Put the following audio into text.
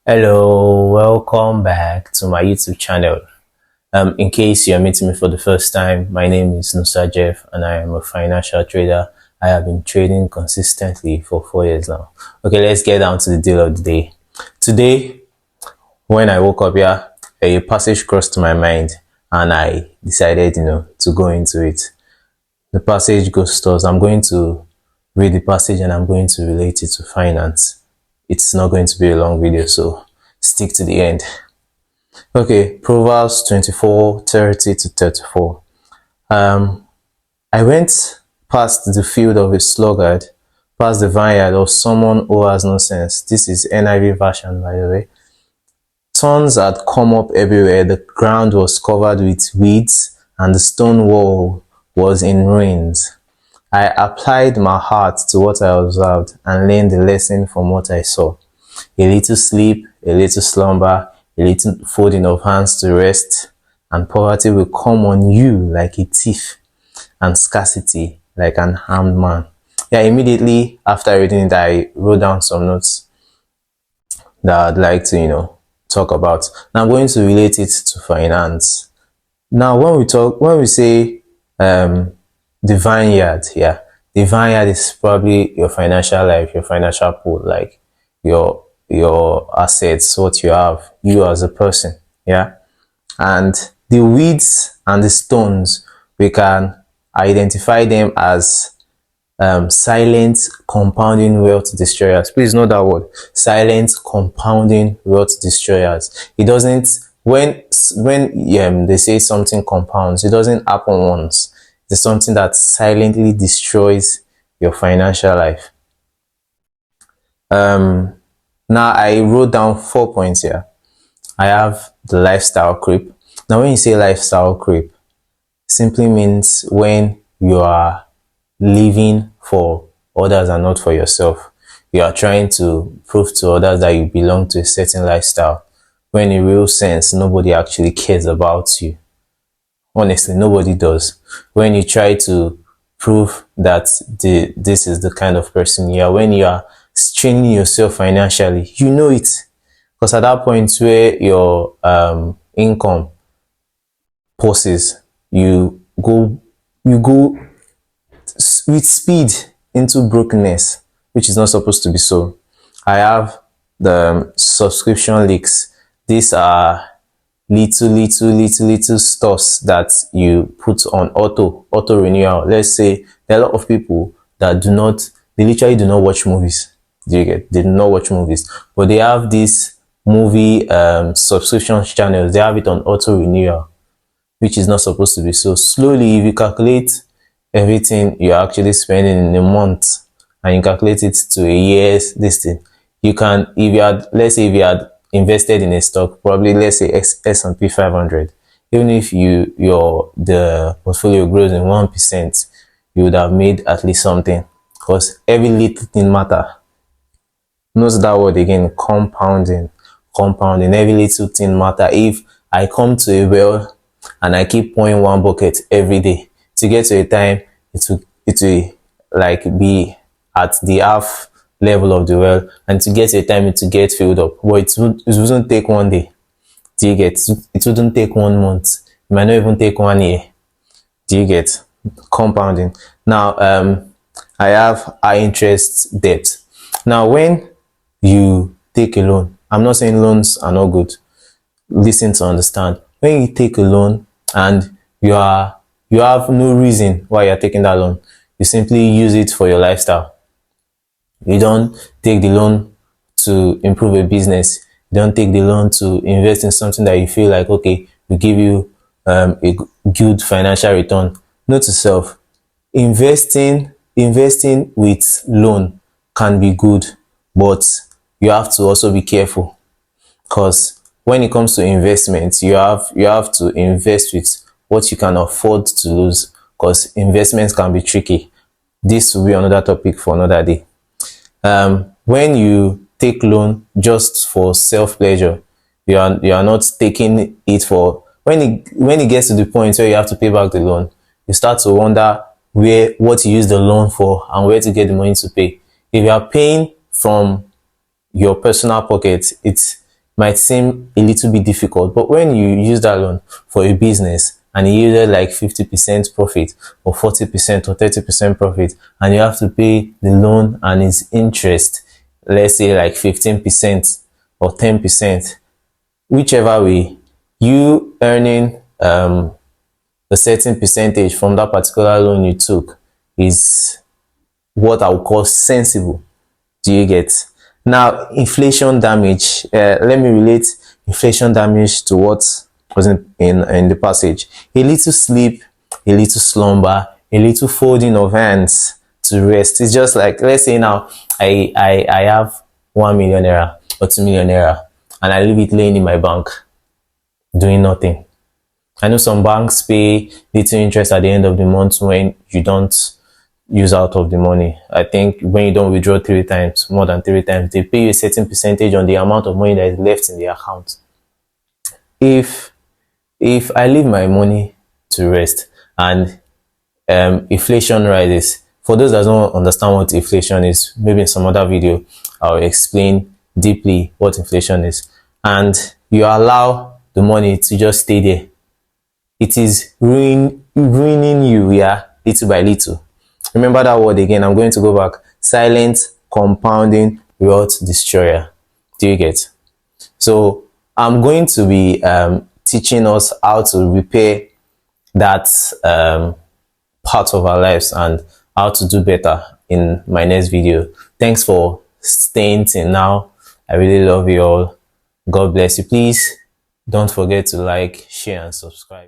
Hello, welcome back to my YouTube channel. In case you're meeting me for the first time, my name is Nusa Jeff and I am a financial trader. I have been trading consistently for 4 years now. Okay, let's get down to the deal of the day. Today, when I woke up here, a passage crossed my mind and I decided, to go into it. The passage goes thus. I'm going to read the passage and I'm going to relate it to finance. It's not going to be a long video, so stick to the end. Okay, Proverbs 24:30-34. I went past the field of a sluggard, past the vineyard of someone who has no sense. This is NIV version, by the way. Thorns had come up everywhere, the ground was covered with weeds, and the stone wall was in ruins. I applied my heart to what I observed and learned the lesson from what I saw. A little sleep, a little slumber, a little folding of hands to rest, and poverty will come on you like a thief, and scarcity like an armed man. Yeah, immediately after reading it, I wrote down some notes that I'd like to, talk about. Now I'm going to relate it to finance. Now, when we say the vineyard, the vineyard is probably your financial life, your financial pool, like your assets, what you have, you as a person, and the weeds and the stones, we can identify them as silent compounding wealth destroyers. Please note that word, silent compounding wealth destroyers. It doesn't, when they say something compounds, it doesn't happen once. It's something that silently destroys your financial life. Now I wrote down 4 points here. I have the lifestyle creep. Now when you say lifestyle creep, simply means when you are living for others and not for yourself. You are trying to prove to others that you belong to a certain lifestyle, when in real sense nobody actually cares about you. Honestly, nobody does. When you try to prove that this is the kind of person you are, when you are straining yourself financially, you know it, because at that point where your income pauses, you go with speed into brokenness, which is not supposed to be so. I have the subscription leaks. These are little stuffs that you put on auto renewal. Let's say there are a lot of people that they literally do not watch movies. They do not watch movies, but they have this movie subscription channels. They have it on auto renewal, which is not supposed to be so. Slowly, if you calculate everything you're actually spending in a month and you calculate it to a year's thing, you can, let's say if you had invested in a stock, probably let's say S&P 500, even if the portfolio grows in 1%, you would have made at least something, because every little thing matter. Note that word again, compounding. Every little thing matter. If I come to a well and I keep pouring one bucket every day, to get to a time it will like be at the half level of the well, and to get to a time it will get filled up, but it wouldn't take one day. Do you get? It wouldn't take 1 month, it might not even take 1 year. Do you get? Compounding. Now I have high interest debt. Now when you take a loan, I'm not saying loans are not good, listen to understand. When you take a loan and you have no reason why you're taking that loan, you simply use it for your lifestyle. You don't take the loan to improve a business. You don't take the loan to invest in something that you feel like, okay, will give you a good financial return. Note to self, investing with loan can be good, but you have to also be careful, because when it comes to investments, you have to invest with what you can afford to lose, because investments can be tricky. This will be another topic for another day. When you take loan just for self-pleasure, you are not taking it for, when it gets to the point where you have to pay back the loan, you start to wonder what you use the loan for and where to get the money to pay. If you are paying from your personal pocket, might seem a little bit difficult, but when you use that loan for a business and it yielded like 50% profit or 40% or 30% profit, and you have to pay the loan and its interest, let's say like 15% or 10%, whichever way, you earning a certain percentage from that particular loan you took is what I would call sensible. Do you get? Now, inflation damage. Let me relate inflation damage to what was in the passage. A little sleep, a little slumber, a little folding of hands to rest. It's just like, let's say now I have 1 million naira or 2 million naira and I leave it laying in my bank doing nothing. I know some banks pay little interest at the end of the month when you don't use out of the money. I think when you don't withdraw 3 times, more than 3 times, they pay you a certain percentage on the amount of money that is left in the account. If I leave my money to rest and inflation rises, for those that don't understand what inflation is, maybe in some other video I'll explain deeply what inflation is, and you allow the money to just stay there, it is ruining you, yeah, little by little. Remember that word again. I'm going to go back. Silent, compounding, wealth destroyer. Do you get? So I'm going to be teaching us how to repair that part of our lives and how to do better in my next video. Thanks for staying till now. I really love you all. God bless you. Please don't forget to like, share, and subscribe.